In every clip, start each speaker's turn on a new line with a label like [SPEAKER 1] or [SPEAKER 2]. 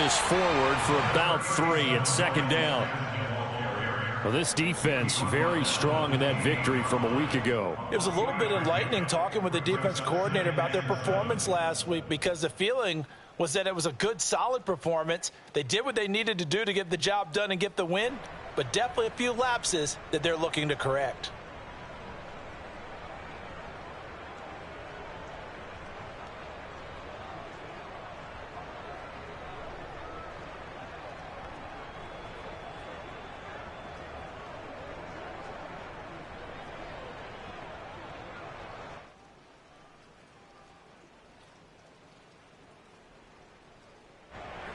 [SPEAKER 1] this forward for about 3 at second down. Well, this defense very strong in that victory from a week ago.
[SPEAKER 2] It was a little bit enlightening talking with the defense coordinator about their performance last week, because the feeling was that it was a good, solid performance. They did what they needed to do to get the job done and get the win, but definitely a few lapses that they're looking to correct.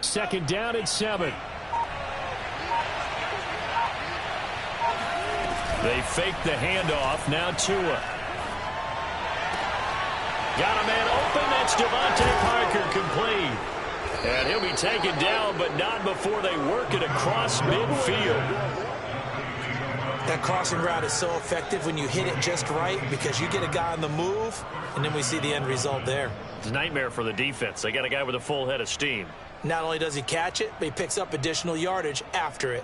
[SPEAKER 1] Second down and 7. They fake the handoff. Now Tua. Got a man open. That's Devontae Parker, complete. And he'll be taken down, but not before they work it across midfield.
[SPEAKER 2] That crossing route is so effective when you hit it just right, because you get a guy on the move, and then we see the end result there.
[SPEAKER 1] It's a nightmare for the defense. They got a guy with a full head of steam.
[SPEAKER 2] Not only does he catch it, but he picks up additional yardage after it.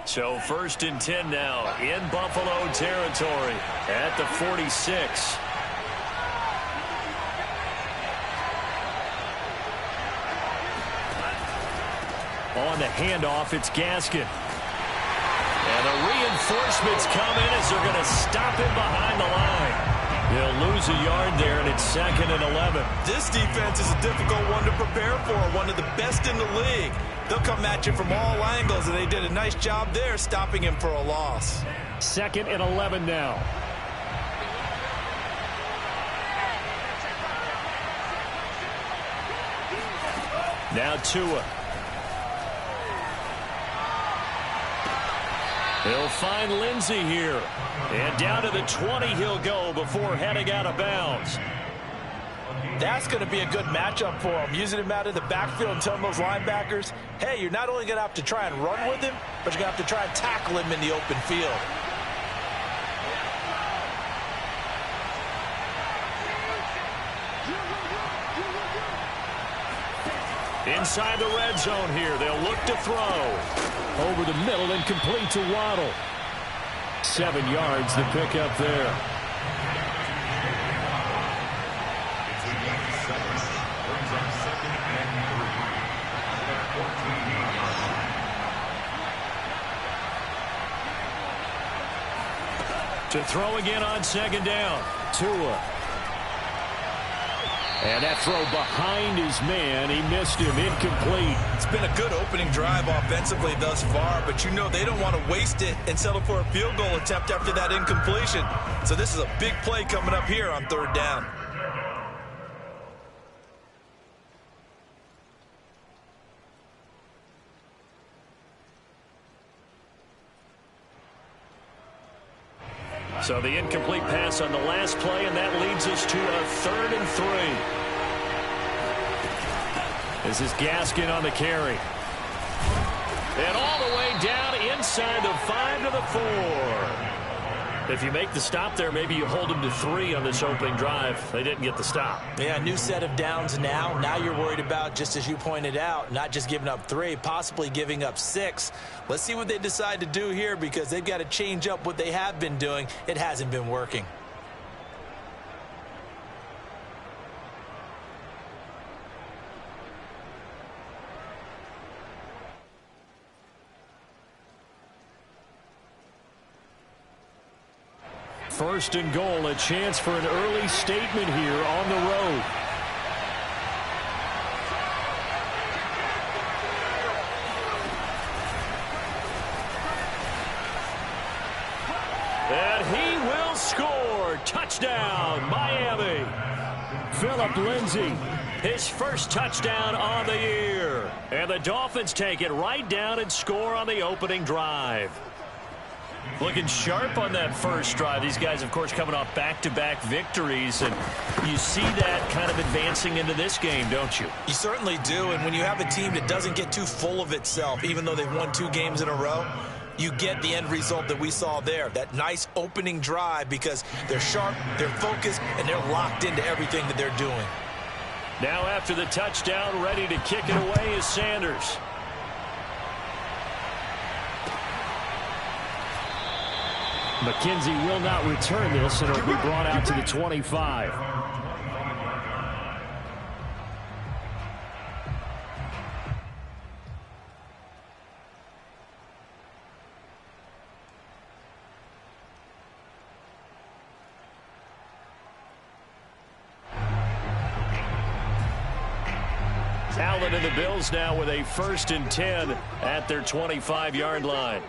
[SPEAKER 1] So 1st and 10 now in Buffalo territory at the 46. On the handoff, it's Gaskin. And the reinforcements come in as they're going to stop him behind the line. They'll lose a yard there, and it's 2nd and 11.
[SPEAKER 2] This defense is a difficult one to prepare for, one of the best in the league. They'll come at you from all angles, and they did a nice job there stopping him for a loss.
[SPEAKER 1] 2nd and 11 now. Now Tua. He'll find Lindsey here. And down to the 20 he'll go before heading out of bounds.
[SPEAKER 2] That's going to be a good matchup for him, using him out of the backfield and telling those linebackers, hey, you're not only going to have to try and run with him, but you're going to have to try and tackle him in the open field.
[SPEAKER 1] Inside the red zone here, they'll look to throw. Over the middle and complete to Waddle. 7 yards the pick up there. To throw again on 2nd down. Tua. And that throw behind his man. He missed him. Incomplete.
[SPEAKER 2] It's been a good opening drive offensively thus far, but you know they don't want to waste it and settle for a field goal attempt after that incompletion. So this is a big play coming up here on 3rd down.
[SPEAKER 1] So the incomplete pass on the last play, and that leads us to a 3rd and 3. This is Gaskin on the carry. And all the way down inside the 5 to the 4. If you make the stop there, maybe you hold them to 3 on this opening drive. They didn't get the stop.
[SPEAKER 2] Yeah, new set of downs now. Now you're worried about, just as you pointed out, not just giving up 3, possibly giving up 6. Let's see what they decide to do here, because they've got to change up what they have been doing. It hasn't been working.
[SPEAKER 1] First and goal, a chance for an early statement here on the road. And he will score. Touchdown, Miami. Phillip Lindsay, his first touchdown on the year. And the Dolphins take it right down and score on the opening drive. Looking sharp on that first drive. These guys, of course, coming off back-to-back victories, and you see that kind of advancing into this game, don't you?
[SPEAKER 2] You certainly do, and when you have a team that doesn't get too full of itself, even though they've won 2 games in a row, you get the end result that we saw there, that nice opening drive, because they're sharp, they're focused, and they're locked into everything that they're doing.
[SPEAKER 1] Now after the touchdown, ready to kick it away is Sanders. McKenzie will not return this, and it'll be brought out to the 25. Allen and the Bills now with a 1st and 10 at their 25-yard line.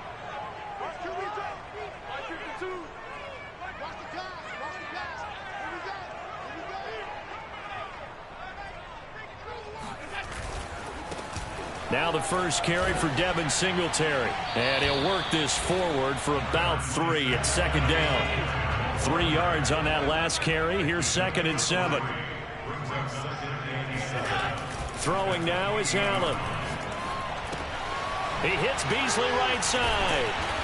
[SPEAKER 1] Now the first carry for Devin Singletary. And he'll work this forward for about 3 at 2nd down. 3 yards on that last carry. Here's 2nd and 7. Throwing now is Allen. He hits Beasley right side.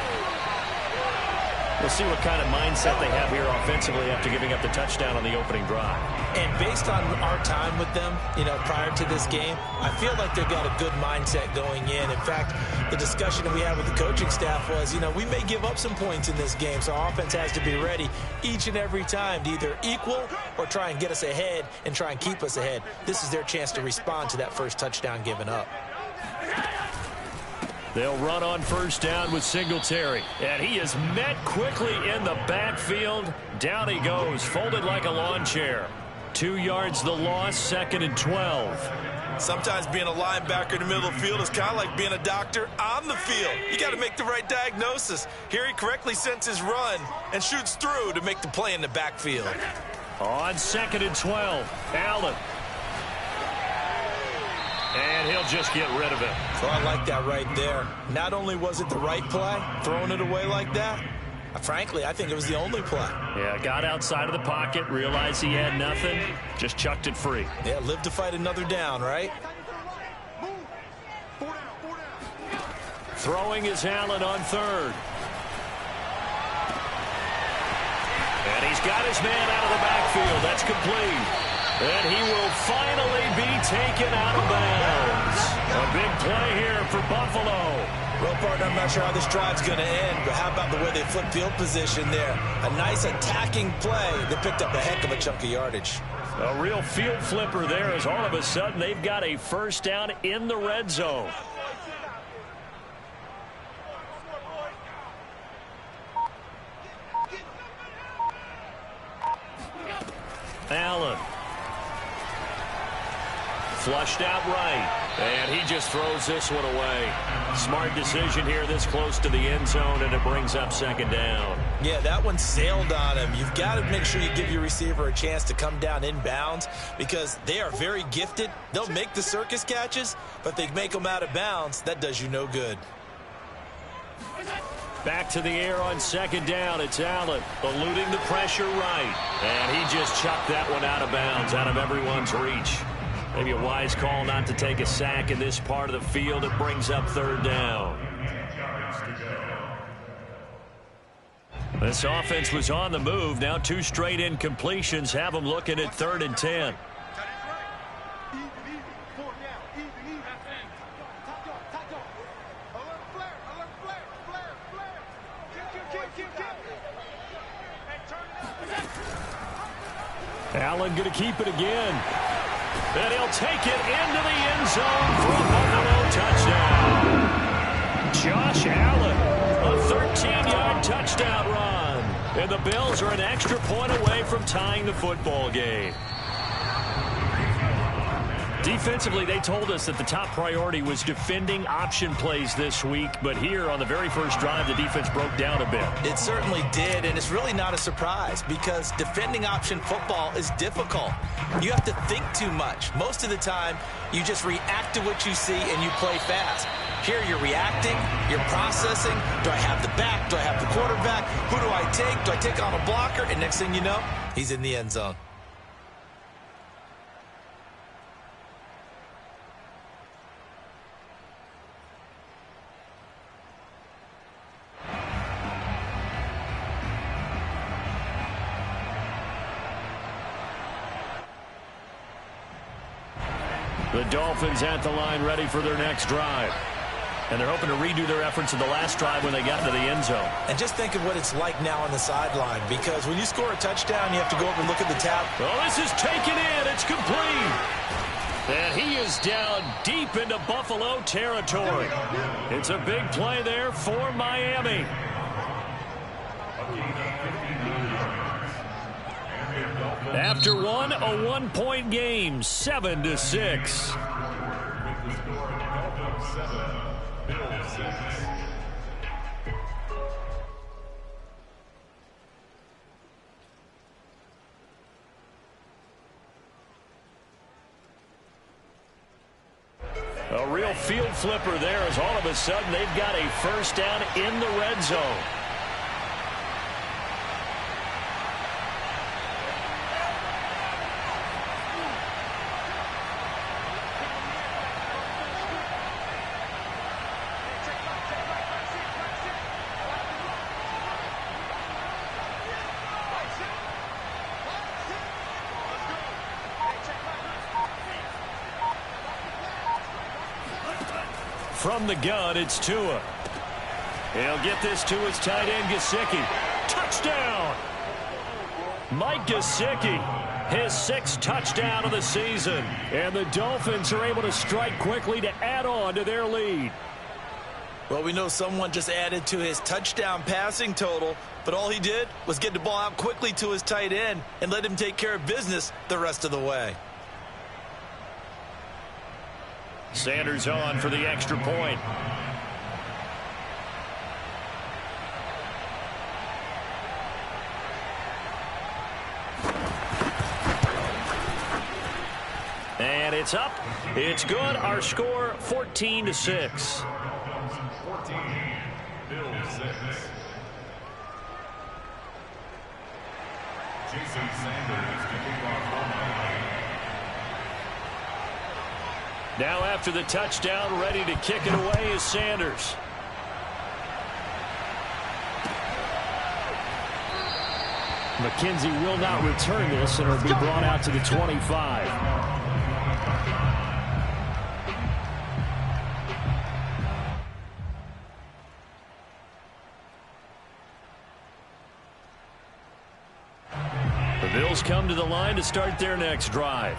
[SPEAKER 1] We'll see what kind of mindset they have here offensively after giving up the touchdown on the opening drive.
[SPEAKER 2] And based on our time with them, prior to this game, I feel like they've got a good mindset going in. In fact, the discussion that we had with the coaching staff was, we may give up some points in this game, so our offense has to be ready each and every time to either equal or try and get us ahead and try and keep us ahead. This is their chance to respond to that first touchdown given up.
[SPEAKER 1] They'll run on 1st down with Singletary. And he is met quickly in the backfield. Down he goes, folded like a lawn chair. 2 yards the loss, 2nd and 12.
[SPEAKER 2] Sometimes being a linebacker in the middle of the field is kind of like being a doctor on the field. You got to make the right diagnosis. Here he correctly sends his run and shoots through to make the play in the backfield.
[SPEAKER 1] On 2nd and 12, Allen. And he'll just get rid of it.
[SPEAKER 2] So I like that right there. Not only was it the right play, throwing it away like that, frankly, I think it was the only play.
[SPEAKER 1] Yeah, got outside of the pocket, realized he had nothing, just chucked it free.
[SPEAKER 2] Yeah, live to fight another down, right?
[SPEAKER 1] Throwing is Allen on 3rd. And he's got his man out of the backfield. That's complete. And he will finally be taken out of bounds. A big play here for Buffalo.
[SPEAKER 2] Well, partner, I'm not sure how this drive's going to end, but how about the way they flipped field position there? A nice attacking play that picked up a heck of a chunk of yardage.
[SPEAKER 1] A real field flipper there as all of a sudden they've got a 1st down in the red zone. Allen. Flushed out right, and he just throws this one away. Smart decision here this close to the end zone, and it brings up 2nd down.
[SPEAKER 2] Yeah, that one sailed on him. You've got to make sure you give your receiver a chance to come down inbounds because they are very gifted. They'll make the circus catches, but they make them out of bounds. That does you no good.
[SPEAKER 1] Back to the air on 2nd down. It's Allen eluding the pressure right, and he just chucked that one out of bounds, out of everyone's reach. Maybe a wise call not to take a sack in this part of the field. It brings up 3rd down. This offense was on the move. Now 2 straight incompletions have them looking at 3rd and 10. Allen going to keep it again. And he'll take it into the end zone for a Buffalo touchdown. Josh Allen, a 13-yard touchdown run. And the Bills are an extra point away from tying the football game. Defensively, they told us that the top priority was defending option plays this week. But here on the very first drive, the defense broke down a bit.
[SPEAKER 2] It certainly did, and it's really not a surprise because defending option football is difficult. You have to think too much. Most of the time, you just react to what you see and you play fast. Here you're reacting, you're processing. Do I have the back? Do I have the quarterback? Who do I take? Do I take on a blocker? And next thing you know, he's in the end zone.
[SPEAKER 1] The Dolphins at the line ready for their next drive. And they're hoping to redo their efforts in the last drive when they got into the end zone.
[SPEAKER 2] And just think of what it's like now on the sideline, because when you score a touchdown, you have to go over and look at the tab.
[SPEAKER 1] Well, this is taken in. It's complete. And he is down deep into Buffalo territory. It's a big play there for Miami. After one, a one-point game, 7-6. A real field flipper there as all of a sudden they've got a first down in the red zone. From the gun, it's Tua. He'll get this to his tight end, Gesicki. Touchdown! Mike Gesicki, his 6th touchdown of the season. And the Dolphins are able to strike quickly to add on to their lead.
[SPEAKER 2] Well, we know someone just added to his touchdown passing total, but all he did was get the ball out quickly to his tight end and let him take care of business the rest of the way.
[SPEAKER 1] Sanders on for the extra point. And it's up. It's good. Our score 14-6.
[SPEAKER 3] 14, Bills 6. Jason Sanders to kick off for Miami.
[SPEAKER 1] Now after the touchdown, ready to kick it away is Sanders. McKenzie will not return this, and it'll be brought out to the 25. The Bills come to the line to start their next drive.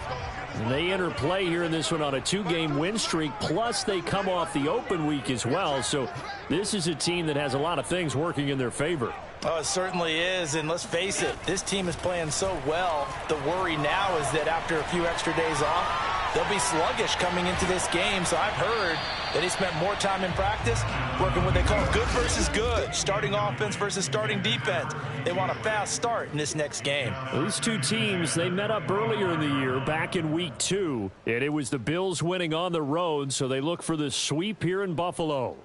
[SPEAKER 1] And they enter play here in this one on a 2-game win streak, plus they come off the open week as well. So this is a team that has a lot of things working in their favor.
[SPEAKER 2] Oh, it certainly is, and let's face it, this team is playing so well. The worry now is that after a few extra days off, they'll be sluggish coming into this game. So I've heard that he spent more time in practice working what they call good versus good, starting offense versus starting defense. They want a fast start in this next game.
[SPEAKER 1] These two teams, they met up earlier in the year, back in week 2, and it was the Bills winning on the road, so they look for the sweep here in Buffalo.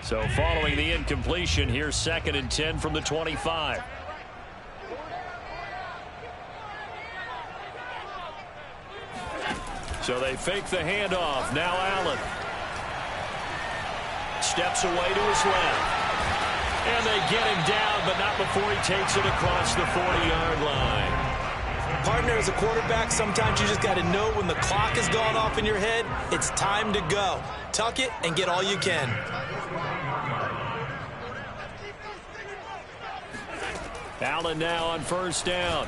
[SPEAKER 1] So following the incompletion, here's 2nd and 10 from the 25. So they fake the handoff. Now Allen steps away to his left. And they get him down, but not before he takes it across the 40-yard line.
[SPEAKER 2] Partner, as a quarterback, sometimes you just got to know when the clock has gone off in your head, it's time to go. Tuck it and get all you can.
[SPEAKER 1] Allen now on first down.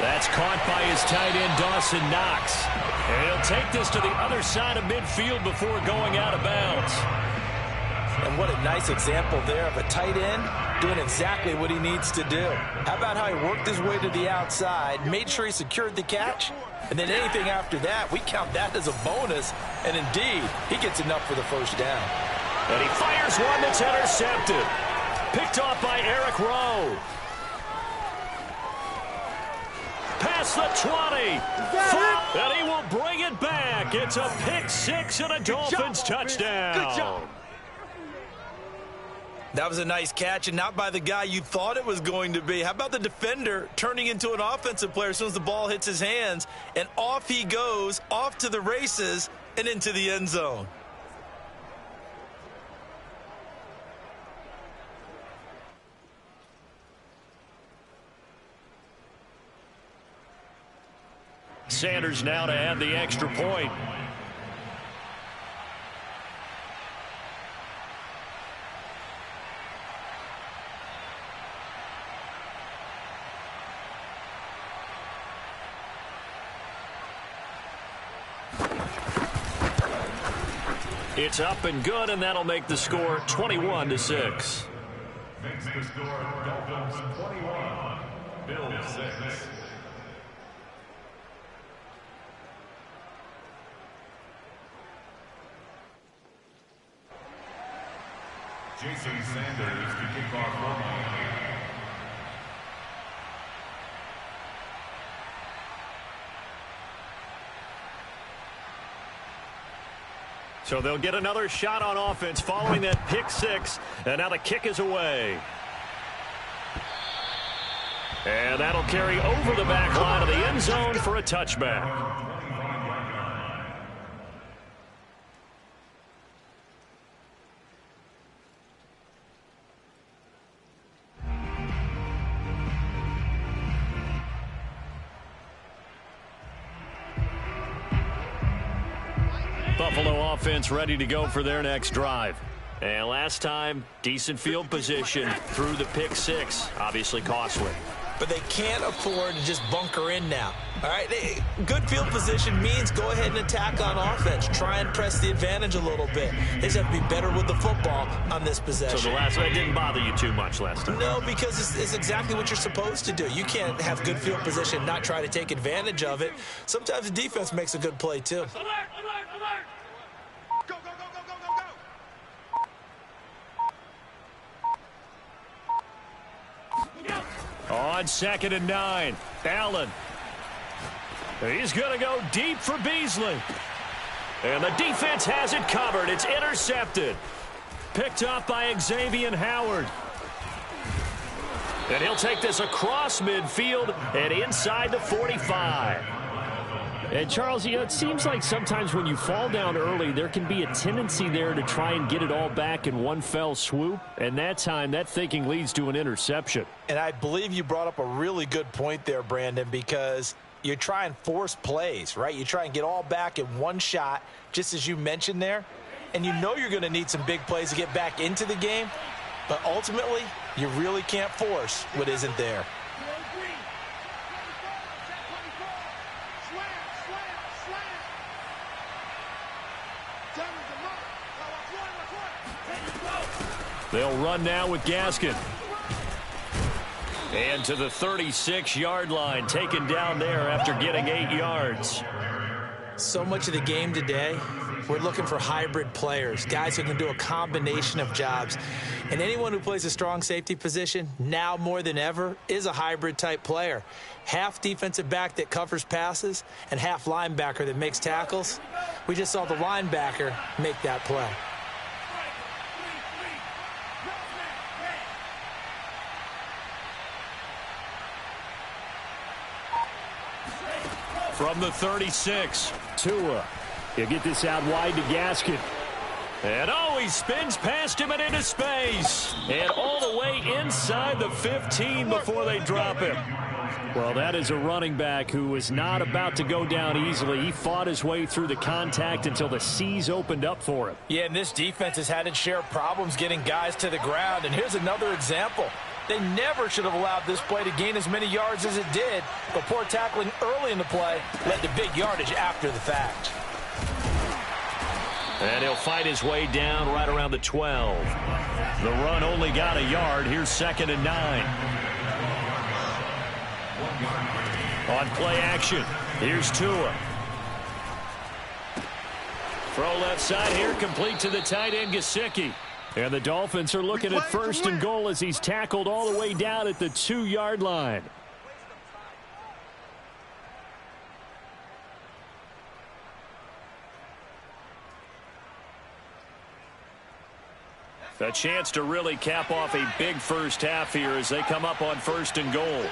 [SPEAKER 1] That's caught by his tight end, Dawson Knox. And he'll take this to the other side of midfield before going out of bounds.
[SPEAKER 2] And what a nice example there of a tight end doing exactly what he needs to do. How about how he worked his way to the outside, made sure he secured the catch, and then anything after that, we count that as a bonus. And indeed, he gets enough for the first down.
[SPEAKER 1] And he fires one that's intercepted. Picked off by Eric Rowe. Past the 20. And he will bring it back. It's a pick 6 and a Dolphins touchdown.
[SPEAKER 2] Good job. That was a nice catch, and not by the guy you thought it was going to be. How about the defender turning into an offensive player as soon as the ball hits his hands, and off he goes, off to the races, and into the end zone.
[SPEAKER 1] Sanders now to add the extra point. It's up and good, and that'll make the score 21-6.
[SPEAKER 3] Makes the score Dolphins 21, Bills 6. Jason Sanders to kick off for Miami.
[SPEAKER 1] So they'll get another shot on offense following that pick six. And now the kick is away. And that'll carry over the back line of the end zone for a touchback. Buffalo offense ready to go for their next drive. And last time, decent field position through the pick six. Obviously costly.
[SPEAKER 2] But they can't afford to just bunker in now. All right, good field position means go ahead and attack on offense. Try and press the advantage a little bit. They just have to be better with the football on this possession.
[SPEAKER 1] So the last one didn't bother you too much last time?
[SPEAKER 2] No, because it's exactly what you're supposed to do. You can't have good field position, not try to take advantage of it. Sometimes the defense makes a good play, too.
[SPEAKER 4] Alert, alert, alert! Go, go, go, go, go, go, go!
[SPEAKER 1] On 2nd and 9, Allen. He's going to go deep for Beasley. And the defense has it covered. It's intercepted. Picked up by Xavier Howard. And he'll take this across midfield and inside the 45.
[SPEAKER 5] And, Charles, you know, it seems like sometimes when you fall down early, there can be a tendency there to try and get it all back in one fell swoop. And that time, that thinking leads to an interception.
[SPEAKER 2] And I believe you brought up a really good point there, Brandon, because you try and force plays, right? You try and get all back in one shot, just as you mentioned there. And you know you're going to need some big plays to get back into the game. But ultimately, you really can't force what isn't there.
[SPEAKER 1] They'll run now with Gaskin. And to the 36-yard line, taken down there after getting 8 yards.
[SPEAKER 2] So much of the game today, we're looking for hybrid players, guys who can do a combination of jobs. And anyone who plays a strong safety position, now more than ever, is a hybrid-type player. Half defensive back that covers passes and half linebacker that makes tackles. We just saw the linebacker make that play.
[SPEAKER 1] From the 36,
[SPEAKER 5] Tua. He'll get this out wide to Gaskin.
[SPEAKER 1] and oh, he spins past him and into space, and all the way inside the 15 before they drop him.
[SPEAKER 5] Well, that is a running back who was not about to go down easily. He fought his way through the contact until the seas opened up for him.
[SPEAKER 2] Yeah, and this defense has had its share of problems getting guys to the ground, and here's another example. They never should have allowed this play to gain as many yards as it did, but poor tackling early in the play led to big yardage after the fact.
[SPEAKER 1] And he'll fight his way down right around the 12. The run only got a yard. Here's 2nd and 9. On play action, here's Tua. Throw left side here, complete to the tight end, Gesicki.
[SPEAKER 5] And the Dolphins are looking at 1st and goal as he's tackled all the way down at the 2-yard line.
[SPEAKER 1] A chance to really cap off a big first half here as they come up on 1st and goal.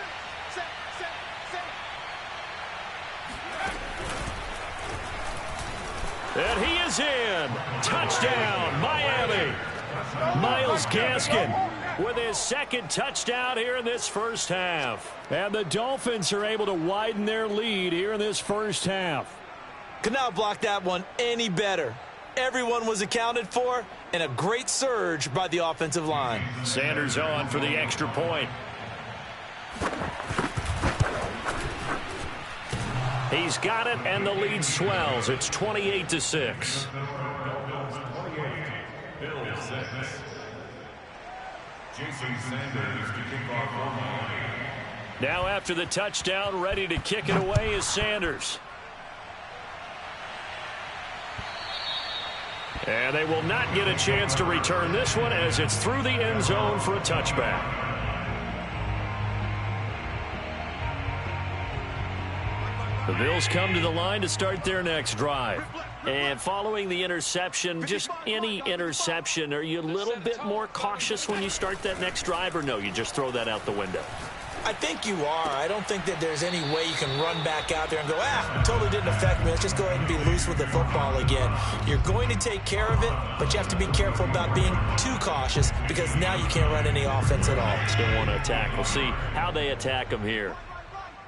[SPEAKER 1] And he is in. Touchdown, Miami. Myles Gaskin with his second touchdown here in this first half.
[SPEAKER 5] And the Dolphins are able to widen their lead here in this first half.
[SPEAKER 2] Could not block that one any better. Everyone was accounted for, and a great surge by the offensive line.
[SPEAKER 1] Sanders on for the extra point. He's got it, and the lead swells. It's 28-6.
[SPEAKER 3] Jason Sanders to kick off the line.
[SPEAKER 1] Now after the touchdown, ready to kick it away is Sanders. And they will not get a chance to return this one as it's through the end zone for a touchback. The Bills come to the line to start their next drive. And following the interception, just any interception, are you a little bit more cautious when you start that next drive, or no, you just throw that out the window?
[SPEAKER 2] I think you are. I don't think that there's any way you can run back out there and go, it totally didn't affect me. Let's just go ahead and be loose with the football again. You're going to take care of it, but you have to be careful about being too cautious because now you can't run any offense at all.
[SPEAKER 1] Still want to attack. We'll see how they attack him here.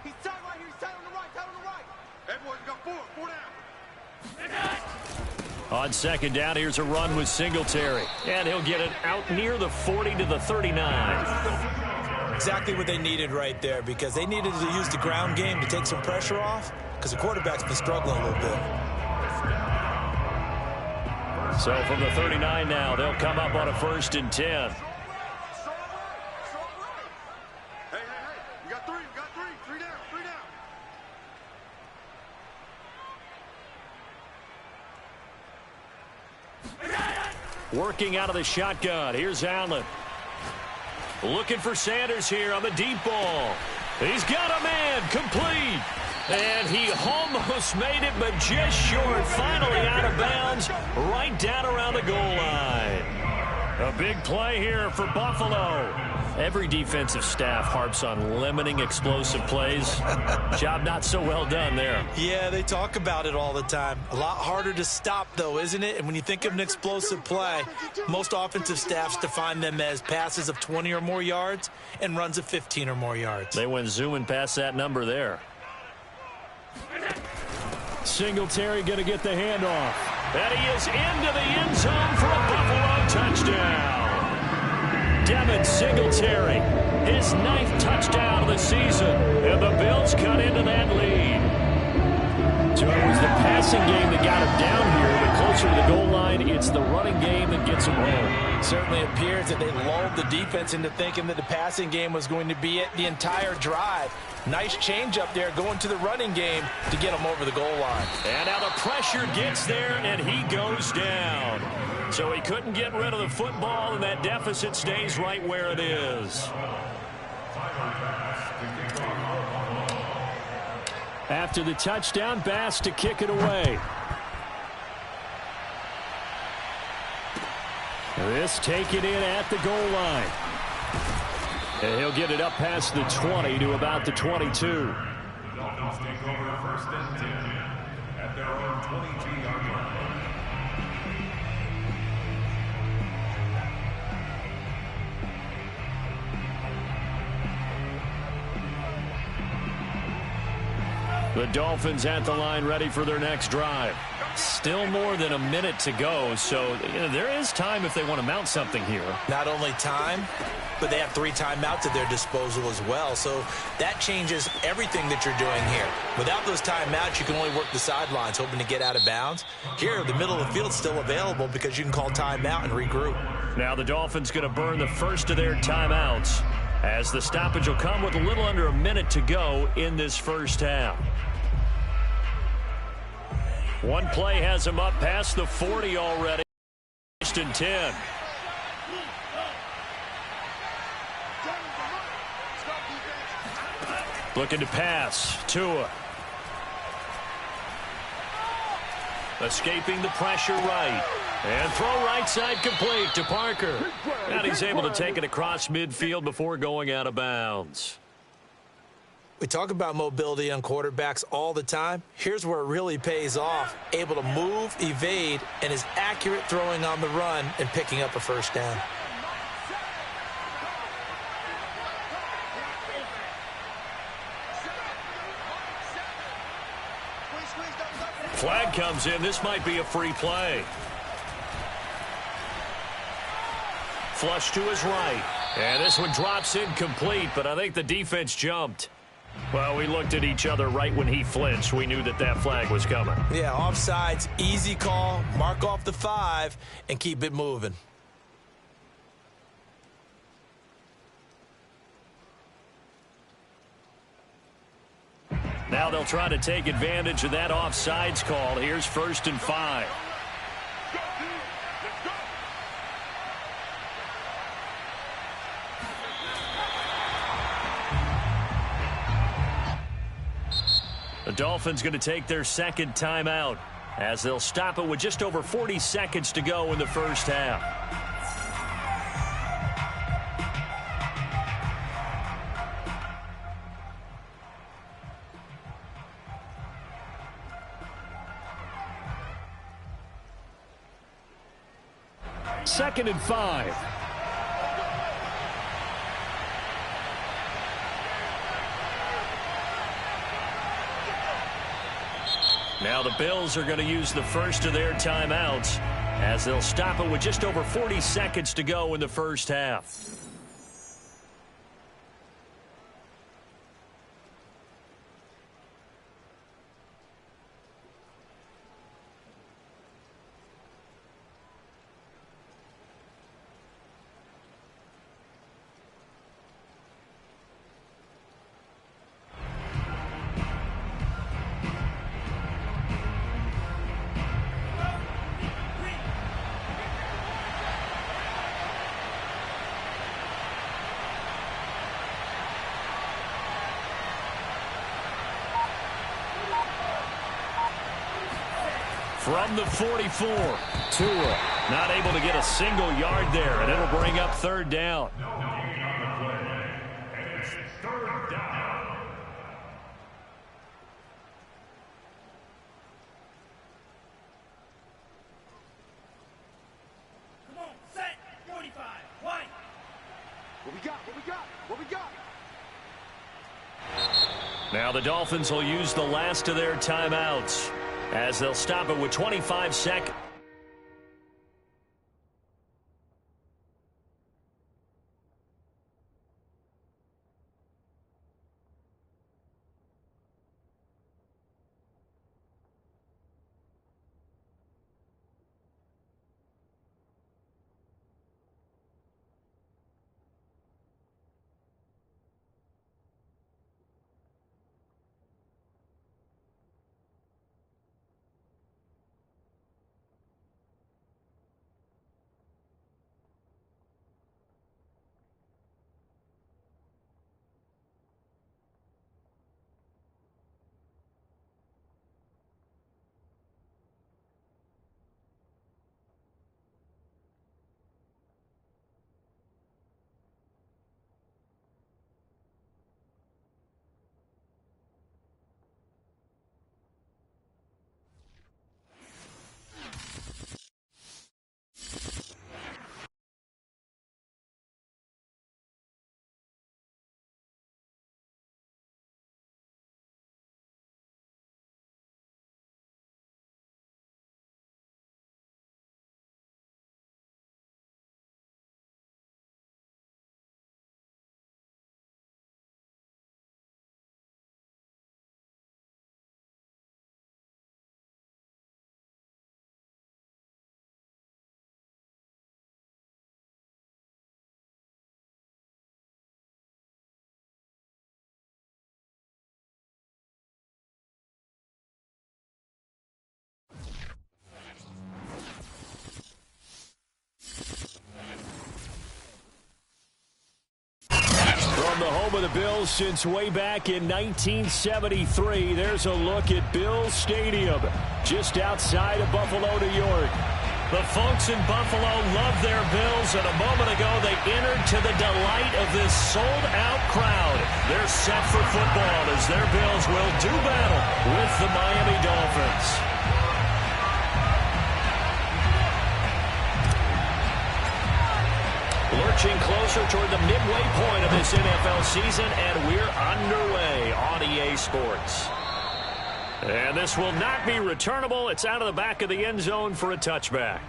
[SPEAKER 4] He's tight right here. He's tight on the right. Tight on the right. Hey, boys, we got four down.
[SPEAKER 1] On second down, here's a run with Singletary. And he'll get it out near the 40 to the 39.
[SPEAKER 2] Exactly what they needed right there because they needed to use the ground game to take some pressure off because the quarterback's been struggling a little bit.
[SPEAKER 1] So from the 39 now, they'll come up on a 1st and 10.
[SPEAKER 4] Hey, you got three. Three down.
[SPEAKER 1] Working out of the shotgun. Here's Allen. Looking for Sanders here on the deep ball. He's got a man complete. And he almost made it, but just short. Finally out of bounds, right down around the goal line. A big play here for Buffalo. Every defensive staff harps on limiting explosive plays. Job not so well done there.
[SPEAKER 2] Yeah, they talk about it all the time. A lot harder to stop, though, isn't it? And when you think of an explosive play, most offensive staffs define them as passes of 20 or more yards and runs of 15 or more yards.
[SPEAKER 1] They went zooming past that number there.
[SPEAKER 5] Singletary going to get the handoff.
[SPEAKER 1] And he is into the end zone for a Buffalo touchdown. Devin Singletary, his 9th touchdown of the season. And the Bills cut into that lead. So it was the passing game that got him down here, but closer to the goal line, it's the running game that gets him home.
[SPEAKER 2] Certainly appears that they lulled the defense into thinking that the passing game was going to be it the entire drive. Nice change up there going to the running game to get him over the goal line.
[SPEAKER 1] And now the pressure gets there, and he goes down. So he couldn't get rid of the football, and that deficit stays right where it is.
[SPEAKER 5] After the touchdown, Bass to kick it away. This taken in at the goal line. And he'll get it up past the 20 to about the 22.
[SPEAKER 3] Dolphins take over 1st and 10 at their own 22-yard line.
[SPEAKER 1] The Dolphins at the line ready for their next drive. Still more than a minute to go, so there is time if they want to mount something here.
[SPEAKER 2] Not only time, but they have 3 timeouts at their disposal as well. So that changes everything that you're doing here. Without those timeouts, you can only work the sidelines, hoping to get out of bounds. Here, the middle of the field is still available because you can call timeout and regroup.
[SPEAKER 1] Now the Dolphins going to burn the first of their timeouts as the stoppage will come with a little under a minute to go in this first half. One play has him up past the 40 already. 1st and 10. Looking to pass. Tua. Escaping the pressure right. And throw right side complete to Parker. And he's able to take it across midfield before going out of bounds.
[SPEAKER 2] We talk about mobility on quarterbacks all the time. Here's where it really pays off. Able to move, evade, and is accurate throwing on the run and picking up a 1st down.
[SPEAKER 1] Flag comes in. This might be a free play. Flush to his right. And this one drops incomplete, but I think the defense jumped. Well, we looked at each other right when he flinched. We knew that that flag was coming.
[SPEAKER 2] Yeah, offsides, easy call. Mark off the 5 and keep it moving.
[SPEAKER 1] Now they'll try to take advantage of that offsides call. Here's 1st and 5. The Dolphins going to take their 2nd timeout as they'll stop it with just over 40 seconds to go in the first half. Second and 5. Now the Bills are going to use the first of their timeouts as they'll stop it with just over 40 seconds to go in the first half. From the 44, Tua not able to get a single yard there, and it'll bring up 3rd down.
[SPEAKER 3] It's 3rd down.
[SPEAKER 4] Come on, set, 45, white. What we got, what we got, what we got?
[SPEAKER 1] Now the Dolphins will use the last of their timeouts as they'll stop it with 25 seconds. From the home of the Bills since way back in 1973, there's a look at Bills Stadium, just outside of Buffalo, New York. The folks in Buffalo love their Bills, and a moment ago they entered to the delight of this sold-out crowd. They're set for football as their Bills will do battle with the Miami Dolphins. Lurching closer toward the midway point of this NFL season, and we're underway on EA Sports. And this will not be returnable. It's out of the back of the end zone for a touchback.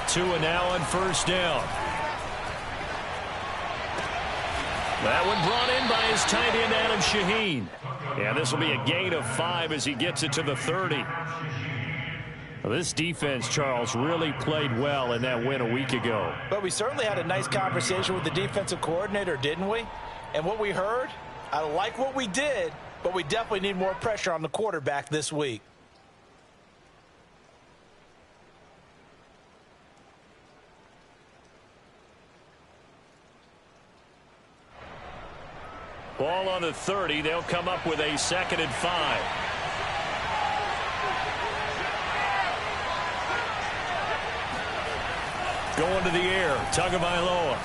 [SPEAKER 1] Tua now on first down. That one brought in by his tight end, Adam Shaheen. Yeah, this will be a gain of 5 as he gets it to the 30. Well, this defense, Charles, really played well in that win a week ago.
[SPEAKER 2] But we certainly had a nice conversation with the defensive coordinator, didn't we? And what we heard, I like what we did, but we definitely need more pressure on the quarterback this week.
[SPEAKER 1] Ball on the 30. They'll come up with a 2nd and 5. Going to the air. Tagovailoa.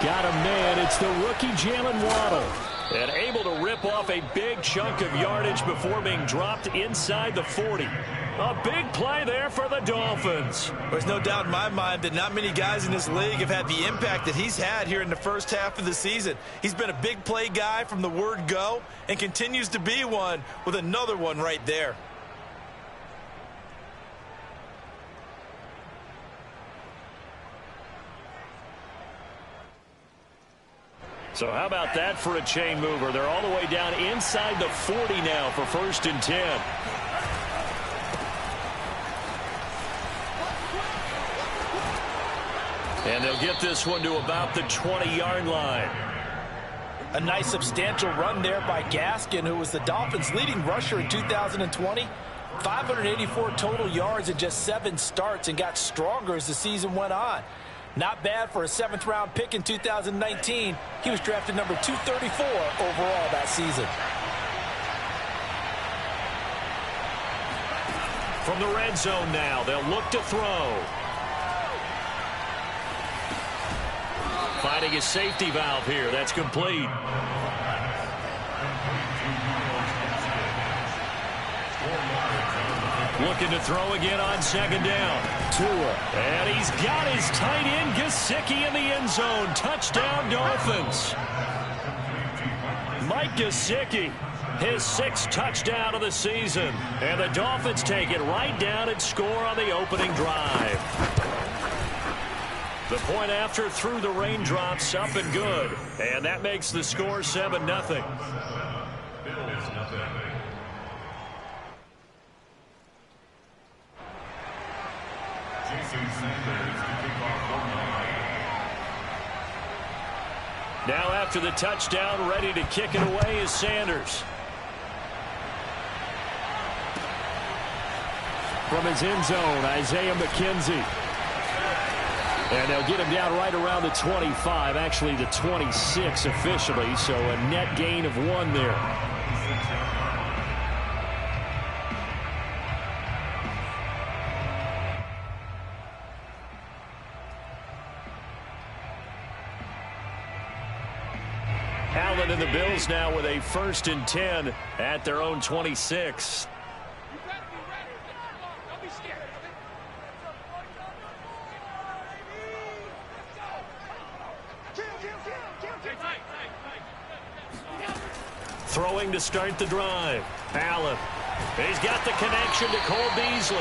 [SPEAKER 5] Got a man. It's the rookie Jalen Waddle.
[SPEAKER 1] And able to rip off a big chunk of yardage before being dropped inside the 40. A big play there for the Dolphins.
[SPEAKER 2] There's no doubt in my mind that not many guys in this league have had the impact that he's had here in the first half of the season. He's been a big play guy from the word go and continues to be one with another one right there.
[SPEAKER 1] So how about that for a chain mover? They're all the way down inside the 40 now for 1st and 10. And they'll get this one to about the 20-yard line.
[SPEAKER 2] A nice substantial run there by Gaskin, who was the Dolphins' leading rusher in 2020. 584 total yards in just 7 starts and got stronger as the season went on. Not bad for a 7th-round pick in 2019. He was drafted number 234 overall that season.
[SPEAKER 1] From the red zone now, they'll look to throw. Finding a safety valve here. That's complete. Looking to throw again on 2nd down. Tua. And he's got his tight end, Gesicki, in the end zone. Touchdown, Dolphins. Mike Gesicki, his 6th touchdown of the season. And the Dolphins take it right down and score on the opening drive. The point after through the raindrops, up and good. And that makes the score 7-0. Now after the touchdown, ready to kick it away is Sanders.
[SPEAKER 5] From his end zone, Isaiah McKenzie. And they'll get him down right around the 25, actually the 26 officially, so a net gain of 1 there.
[SPEAKER 1] Allen and the Bills now with a 1st and 10 at their own 26. Throwing to start the drive. Allen. He's got the connection to Cole Beasley.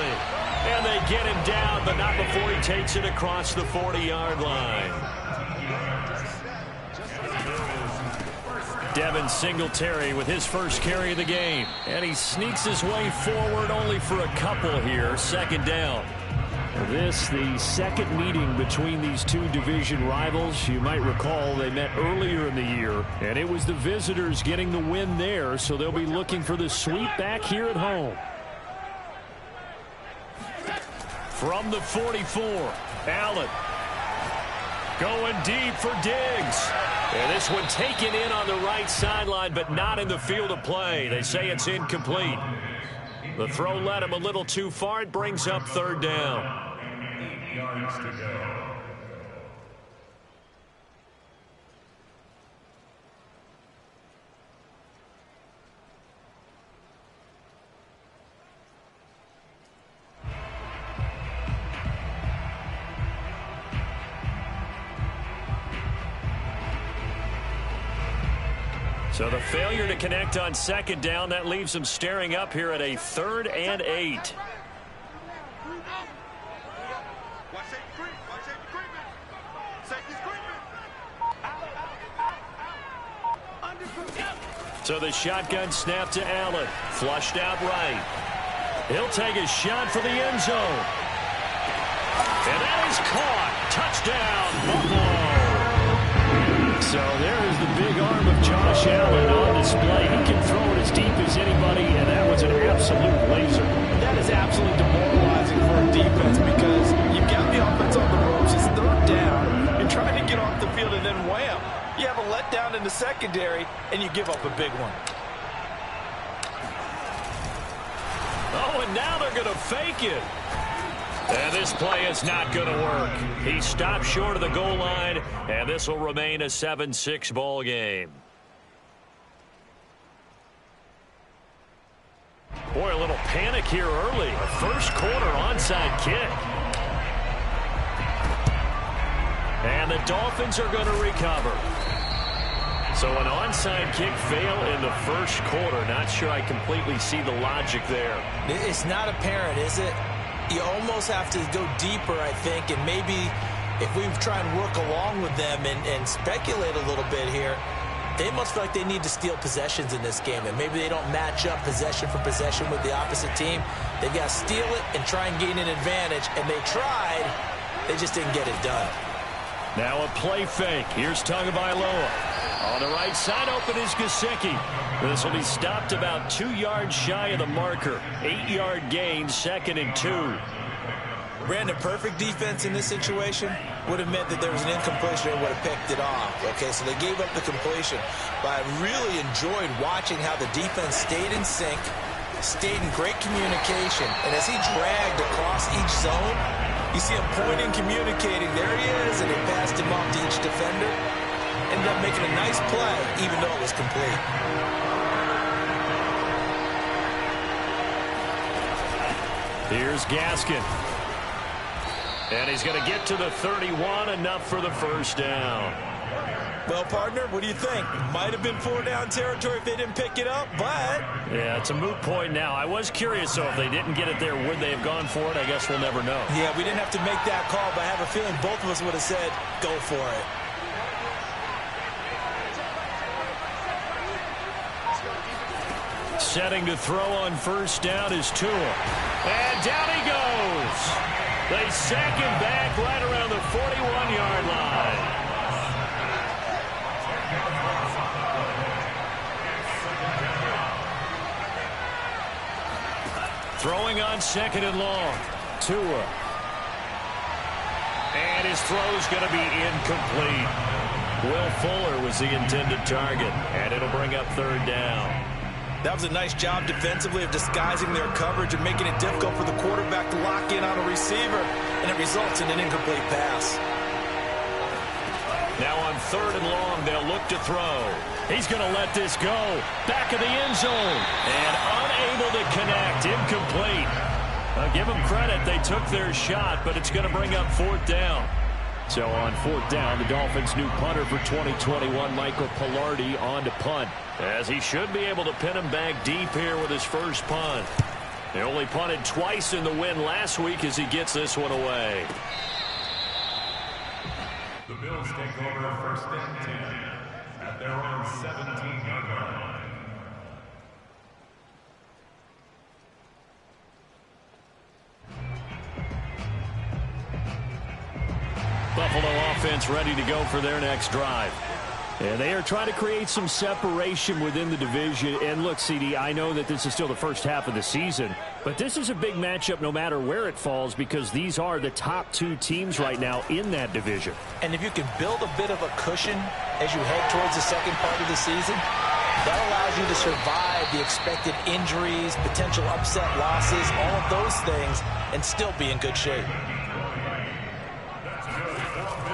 [SPEAKER 1] And they get him down, but not before he takes it across the 40-yard line. Devin Singletary with his first carry of the game. And he sneaks his way forward only for a couple here. 2nd down.
[SPEAKER 5] This, the second meeting between these two division rivals. You might recall they met earlier in the year, and it was the visitors getting the win there, so they'll be looking for the sweep back here at home.
[SPEAKER 1] From the 44, Allen going deep for Diggs. And this one taken in on the right sideline, but not in the field of play. They say it's incomplete. The throw led him a little too far. It brings up third down.
[SPEAKER 3] 8 yards to go.
[SPEAKER 1] So the failure to connect on second down, that leaves them staring up here at a 3rd and 8. So the shotgun snap to Allen. Flushed out right. He'll take a shot for the end zone. And that is caught. Touchdown, Buffalo. So there is the big arm of Josh Allen on display. He can throw it as deep as anybody, and that was an absolute laser.
[SPEAKER 2] That is absolutely demoralizing for a defense because you've got the offense on the ropes. It's 3rd down. You're trying to get off the field, and then wham. You have a letdown in the secondary, and you give up a big one.
[SPEAKER 1] Oh, and now they're going to fake it. And this play is not going to work. He stopped short of the goal line, and this will remain a 7-6 ball game. Boy, a little panic here early. A first quarter onside kick. And the Dolphins are going to recover. So an onside kick fail in the first quarter. Not sure I completely see the logic there.
[SPEAKER 2] It's not apparent, is it? You almost have to go deeper, I think, and maybe if we try and work along with them and speculate a little bit here, they must feel like they need to steal possessions in this game, and maybe they don't match up possession for possession with the opposite team. They've got to steal it and try and gain an advantage, and they tried. They just didn't get it done.
[SPEAKER 1] Now a play fake. Here's Tagovailoa. On the right side, open is Gesicki. This will be stopped about 2 yards shy of the marker. 8-yard gain, 2nd and 2.
[SPEAKER 2] Brandon, perfect defense in this situation would have meant that there was an incompletion and would have picked it off. Okay, so they gave up the completion. But I really enjoyed watching how the defense stayed in sync, stayed in great communication. And as he dragged across each zone, you see him pointing, communicating. There he is, and he passed him off to each defender. Ended up making a nice play, even though it was complete.
[SPEAKER 1] Here's Gaskin. And he's going to get to the 31, enough for the first down.
[SPEAKER 2] Well, partner, what do you think? Might have been 4-down territory if they didn't pick it up, but...
[SPEAKER 1] Yeah, it's a moot point now. I was curious, though, if they didn't get it there, would they have gone for it? I guess we'll never know.
[SPEAKER 2] Yeah, we didn't have to make that call, but I have a feeling both of us would have said, go for it.
[SPEAKER 1] Setting to throw on first down is Tua. And down he goes. They sack him back right around the 41-yard line. Throwing on 2nd and long. Tua. And his throw's going to be incomplete. Will Fuller was the intended target, and it'll bring up 3rd down.
[SPEAKER 2] That was a nice job defensively of disguising their coverage and making it difficult for the quarterback to lock in on a receiver, and it results in an incomplete pass.
[SPEAKER 1] Now on 3rd and long, they'll look to throw. He's going to let this go. Back of the end zone. And unable to connect. Incomplete. I'll give them credit. They took their shot, but it's going to bring up 4th down. So on 4th down, the Dolphins' new punter for 2021, Michael Palardy, on to punt. As he should be able to pin him back deep here with his first punt. They only punted twice in the win last week as he gets this one away.
[SPEAKER 3] The Bills take over 1st and 10 at their own 17-yard line.
[SPEAKER 1] Buffalo offense ready to go for their next drive.
[SPEAKER 5] And they are trying to create some separation within the division. And look, CD, I know that this is still the first half of the season, but this is a big matchup no matter where it falls because these are the top two teams right now in that division.
[SPEAKER 2] And if you can build a bit of a cushion as you head towards the second part of the season, that allows you to survive the expected injuries, potential upset losses, all of those things, and still be in good shape.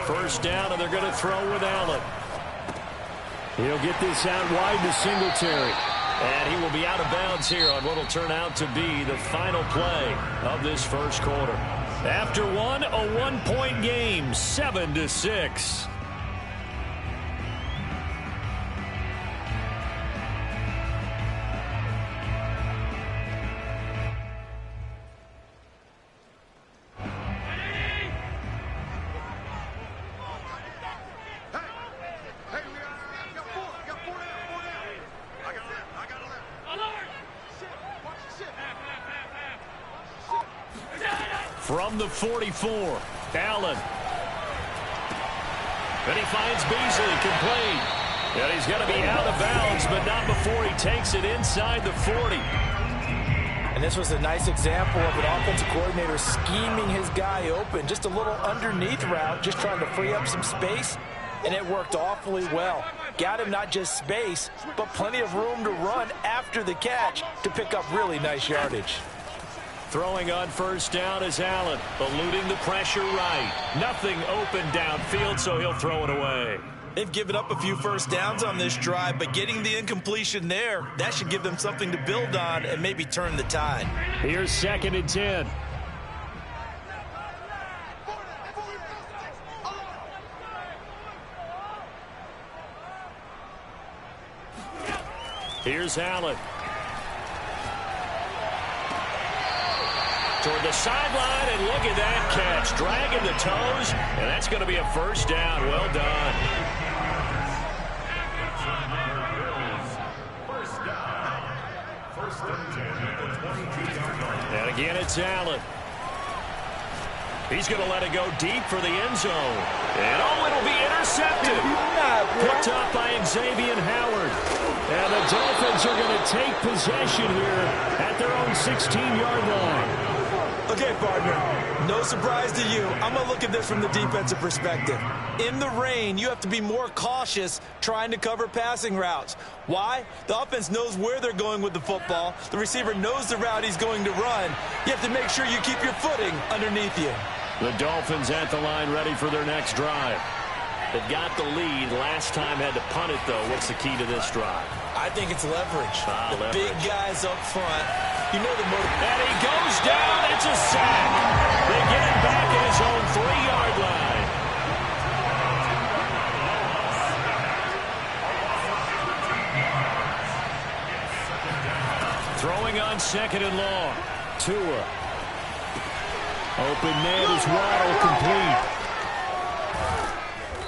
[SPEAKER 1] First down, and they're going to throw with Allen.
[SPEAKER 5] He'll get this out wide to Singletary.
[SPEAKER 1] And he will be out of bounds here on what will turn out to be the final play of this first quarter. After one, a one-point game, 7-6. From the 44, Allen. And he finds Beasley, complete. And he's going to be out of bounds, but not before he takes it inside the 40.
[SPEAKER 2] And this was a nice example of an offensive coordinator scheming his guy open. Just a little underneath route, just trying to free up some space. And it worked awfully well. Got him not just space, but plenty of room to run after the catch to pick up really nice yardage.
[SPEAKER 1] Throwing on first down is Allen, eluding the pressure right. Nothing open downfield, so he'll throw it away.
[SPEAKER 6] They've given up a few first downs on this drive, but getting the incompletion there, that should give them something to build on and maybe turn the tide.
[SPEAKER 5] Here's 2nd and 10.
[SPEAKER 1] Here's Allen. Toward the sideline, and look at that catch. Dragging the toes, and that's going to be a first down. Well done. And again, it's Allen. He's going to let it go deep for the end zone. And, oh, it'll be intercepted. Picked up by Xavier Howard. And the Dolphins are going to take possession here at their own 16-yard line.
[SPEAKER 6] Okay, partner, no surprise to you. I'm going to look at this from the defensive perspective. In the rain, you have to be more cautious trying to cover passing routes. Why? The offense knows where they're going with the football. The receiver knows the route he's going to run. You have to make sure you keep your footing underneath you.
[SPEAKER 1] The Dolphins at the line ready for their next drive. They've got the lead. Last time had to punt it, though. What's the key to this drive?
[SPEAKER 6] I think it's leverage.
[SPEAKER 1] Leverage.
[SPEAKER 6] Big guys up front. You know the motive.
[SPEAKER 1] And he goes down. It's a sack. They get it back at his own 3-yard line. Throwing on 2nd and long. Tua. Open man is Waddle, complete.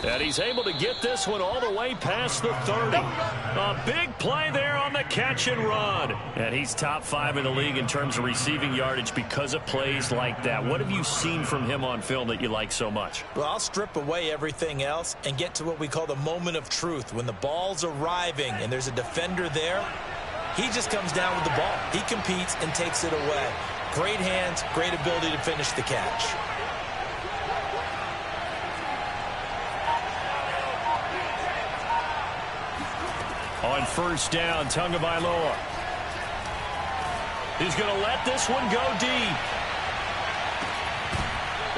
[SPEAKER 1] And he's able to get this one all the way past the 30. A big play there on the catch and run. And he's top 5 in the league in terms of receiving yardage because of plays like that. What have you seen from him on film that you like so much?
[SPEAKER 6] Well, I'll strip away everything else and get to what we call the moment of truth. When the ball's arriving and there's a defender there, he just comes down with the ball. He competes and takes it away. Great hands, great ability to finish the catch.
[SPEAKER 1] On first down, Tagovailoa. He's going to let this one go deep.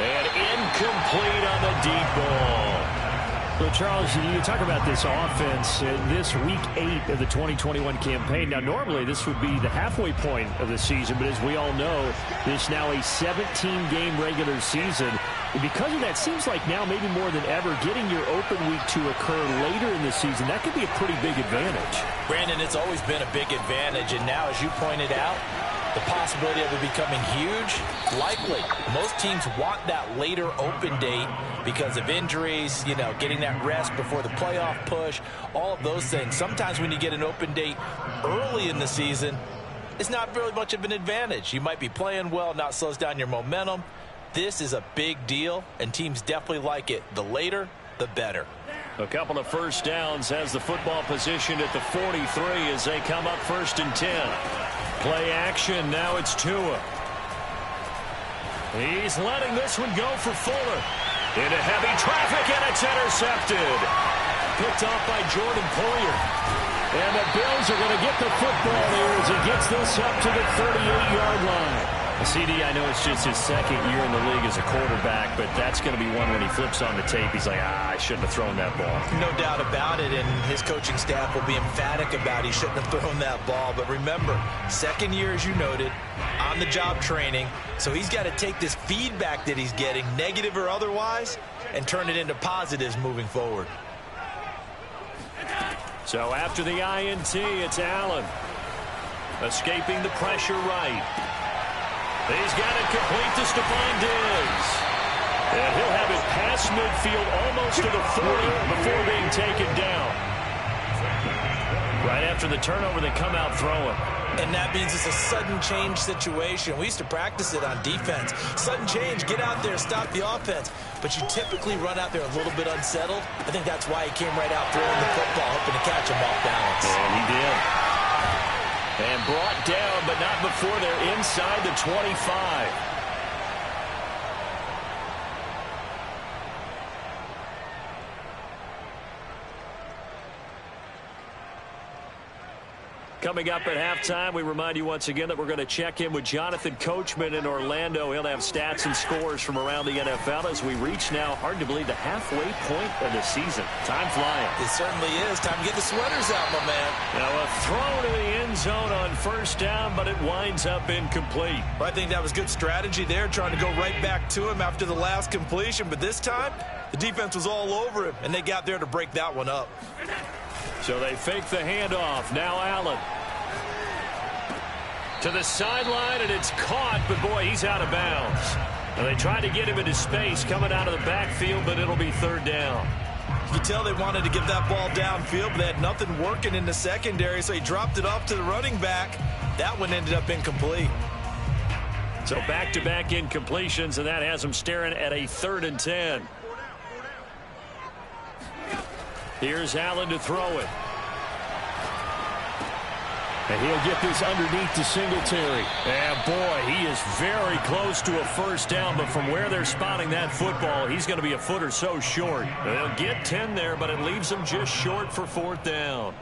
[SPEAKER 1] And incomplete on the deep ball.
[SPEAKER 5] So, Charles, you talk about this offense, this Week 8 of the 2021 campaign. Now, normally this would be the halfway point of the season, but as we all know, this now a 17-game regular season. And because of that, seems like now maybe more than ever, getting your open week to occur later in the season, that could be a pretty big advantage.
[SPEAKER 2] Brandon, it's always been a big advantage, and now, as you pointed out, the possibility of it becoming huge, likely. Most teams want that later open date because of injuries, you know, getting that rest before the playoff push, all of those things. Sometimes when you get an open date early in the season, it's not really much of an advantage. You might be playing well, not slows down your momentum. This is a big deal, and teams definitely like it. The later, the better.
[SPEAKER 1] A couple of first downs, has the football positioned at the 43 as they come up 1st and 10. Play action, now it's Tua. He's letting this one go for Fuller. Into heavy traffic, and it's intercepted. Picked off by Jordan Poyer. And the Bills are going to get the football here as he gets this up to the 38-yard line. CD, I know it's just his second year in the league as a quarterback, but that's going to be one when he flips on the tape. He's like, I shouldn't have thrown that ball.
[SPEAKER 2] No doubt about it, and his coaching staff will be emphatic about he shouldn't have thrown that ball. But remember, second year, as you noted, on-the-job training, so he's got to take this feedback that he's getting, negative or otherwise, and turn it into positives moving forward.
[SPEAKER 1] So after the INT, it's Allen. Escaping the pressure right. He's got it complete to Stephon Diggs. And he'll have it past midfield almost to the 40 before being taken down. Right after the turnover, they come out throwing.
[SPEAKER 2] And that means it's a sudden change situation. We used to practice it on defense. Sudden change, get out there, stop the offense. But you typically run out there a little bit unsettled. I think that's why he came right out throwing the football, hoping to catch him off balance.
[SPEAKER 1] And he did. And brought down, but not before they're inside the 25. Coming up at halftime, we remind you once again that we're going to check in with Jonathan Coachman in Orlando. He'll have stats and scores from around the NFL as we reach now, hard to believe, the halfway point of the season. Time flying.
[SPEAKER 2] It certainly is. Time to get the sweaters out, my man.
[SPEAKER 1] Now a throw to the end zone on 1st down, but it winds up incomplete.
[SPEAKER 2] Well, I think that was good strategy there, trying to go right back to him after the last completion. But this time, the defense was all over him, and they got there to break that one up.
[SPEAKER 1] So they fake the handoff. Now Allen. To the sideline, and it's caught, but boy, he's out of bounds. And they tried to get him into space coming out of the backfield, but it'll be 3rd down.
[SPEAKER 2] You can tell they wanted to get that ball downfield, but they had nothing working in the secondary, so he dropped it off to the running back. That one ended up incomplete.
[SPEAKER 1] So back-to-back incompletions, and that has him staring at a 3rd and 10. Here's Allen to throw it.
[SPEAKER 5] And he'll get this underneath to Singletary.
[SPEAKER 1] And boy, he is very close to a 1st down, but from where they're spotting that football, he's going to be a foot or so short. They'll get 10 there, but it leaves them just short for 4th down.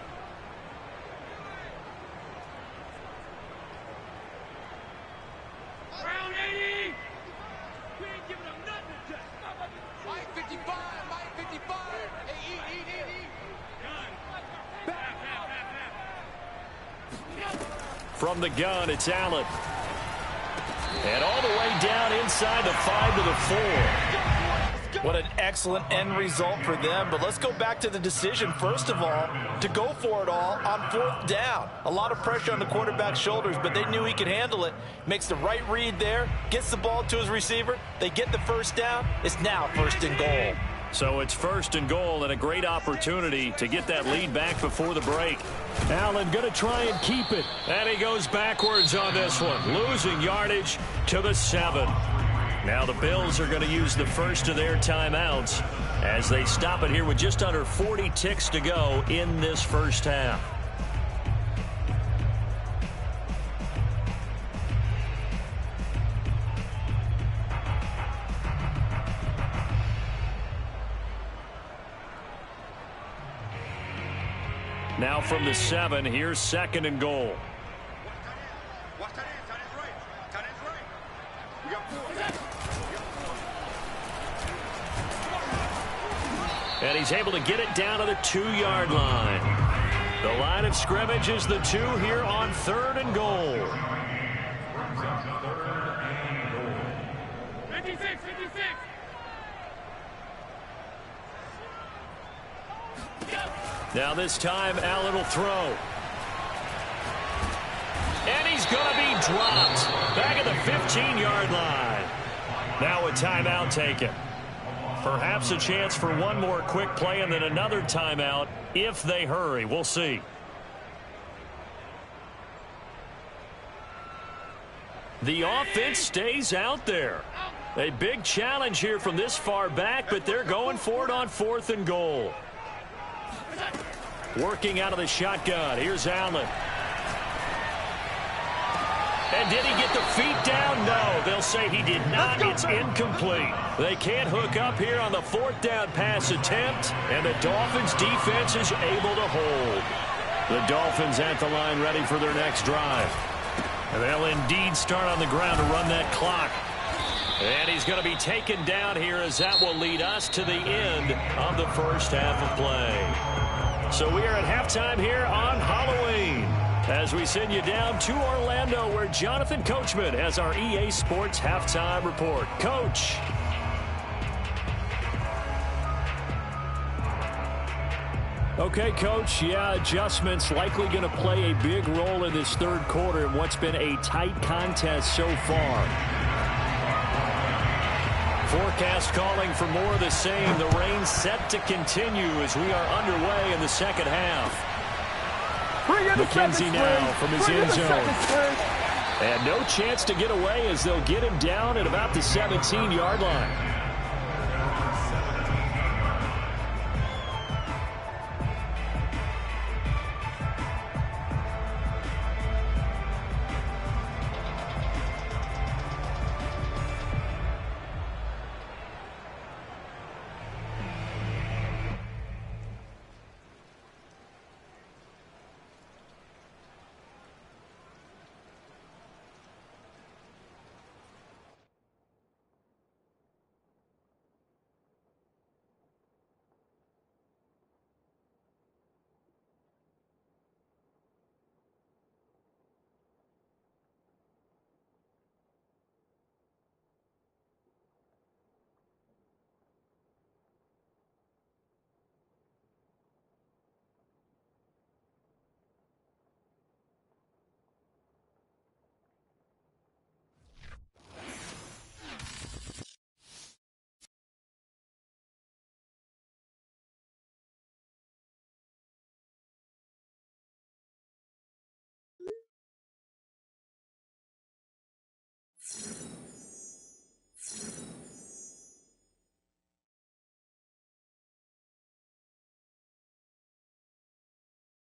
[SPEAKER 4] Round 80! We ain't giving them nothing to touch. Mike 55, Mike 55. Hey, eat.
[SPEAKER 1] From the gun, it's Allen. And all the way down inside the 5 to the 4.
[SPEAKER 2] What an excellent end result for them. But let's go back to the decision, first of all, to go for it all on 4th down. A lot of pressure on the quarterback's shoulders, but they knew he could handle it. Makes the right read there, gets the ball to his receiver. They get the 1st down. It's now 1st and goal.
[SPEAKER 1] So it's 1st and goal, and a great opportunity to get that lead back before the break.
[SPEAKER 5] Allen going to try and keep it.
[SPEAKER 1] And he goes backwards on this one, losing yardage to the 7. Now the Bills are going to use the first of their timeouts as they stop it here with just under 40 ticks to go in this 1st half. Now from the 7, here's 2nd and goal. And he's able to get it down to the 2-yard line. The line of scrimmage is the 2 here on 3rd and goal.
[SPEAKER 4] 56.
[SPEAKER 1] Now this time, Allen will throw. And he's going to be dropped. Back at the 15-yard line. Now a timeout taken. Perhaps a chance for one more quick play and then another timeout if they hurry. We'll see. The offense stays out there. A big challenge here from this far back, but they're going for it on 4th and goal. Working out of the shotgun. Here's Allen. And did he get the feet down? No, they'll say he did not. It's incomplete. They can't hook up here on the fourth down pass attempt, and the Dolphins defense is able to hold. The Dolphins at the line ready for their next drive. And they'll indeed start on the ground to run that clock. And he's going to be taken down here as that will lead us to the end of the first half of play. So we are at halftime here on Halloween, as we send you down to Orlando, where Jonathan Coachman has our EA Sports Halftime Report. Coach.
[SPEAKER 5] Okay, Coach. Yeah, adjustments likely going to play a big role in this third quarter in what's been a tight contest so far.
[SPEAKER 1] Forecast calling for more of the same. The rain set to continue as we are underway in the second half. McKenzie now from his end zone. And no chance to get away as they'll get him down at about the 17-yard line.